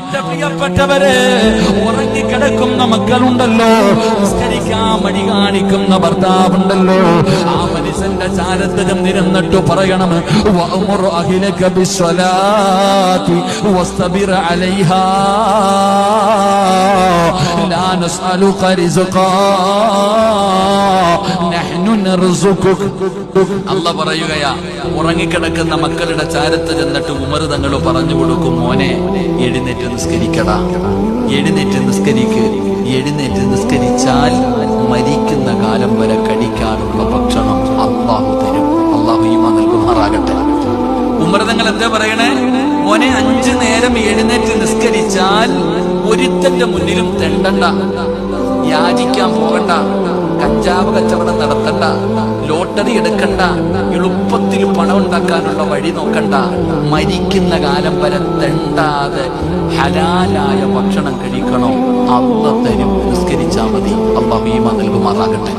എന്റെ പ്രിയപ്പെട്ടവരെ, ഉറങ്ങിക്കിടക്കുന്ന മക്കളുണ്ടല്ലോ, നിസ്കരിക്കാൻ മടി കാണിക്കുന്ന ഭർത്താവുണ്ടല്ലോ, ആ മനുഷ്യന്റെ ചാരത്ത് ചെന്നിരുന്നിട്ട് പറയണം, വഅ്മുർ അഹ്ലക ബിസ്സലാത്തി വസ്തബിർ അലൈഹാ ലാ നസ്അലുക റിസ്ഖാ നഹ്നു നർസുകുക. അല്ലാഹ് പറയുകയാ, ഉറങ്ങിക്കിടക്കുന്ന മക്കളുടെ ചാരത്ത് ചെന്നിട്ട് ഉമർ തങ്ങൾ പറഞ്ഞു കൊടുക്കും, മോനെ എഴുന്നേറ്റ് നിസ്കരിക്കടാ, എഴുന്നേറ്റ് നിസ്കരിക്ക്. എഴുന്നേറ്റ് നിസ്കരിച്ചാൽ മരിക്കുന്ന കാലം വരെ കഴിക്കാനുള്ള ഭക്ഷണം അല്ലാഹു തരും. അല്ലാഹു ഈമാൻ നൽകുമാറാകട്ടെ. ഉമർ തങ്ങൾ എന്താ പറയണേ? മോനെ, 5 നേരം എഴുന്നേറ്റ് നിസ്കരിച്ചാൽ ഒരുത്തന്റെ മുന്നിലും തെണ്ടണ്ട, യാചിക്കാൻ പോകണ്ട, കഞ്ചാവ് കച്ചവടം നടത്തണ്ട, ലോട്ടറി എടുക്കണ്ട, എളുപ്പത്തിൽ പണം ഉണ്ടാക്കാനുള്ള വഴി നോക്കണ്ട. മരിക്കുന്ന കാലം വരെ തെണ്ടാതെ ഹലാലായ ഭക്ഷണം കഴിക്കണോ? അല്ലാഹു തരും. നിസ്കരിച്ചാൽ മതി. അല്ലാഹു ഈമാൻ നൽകുമാറാകട്ടെ.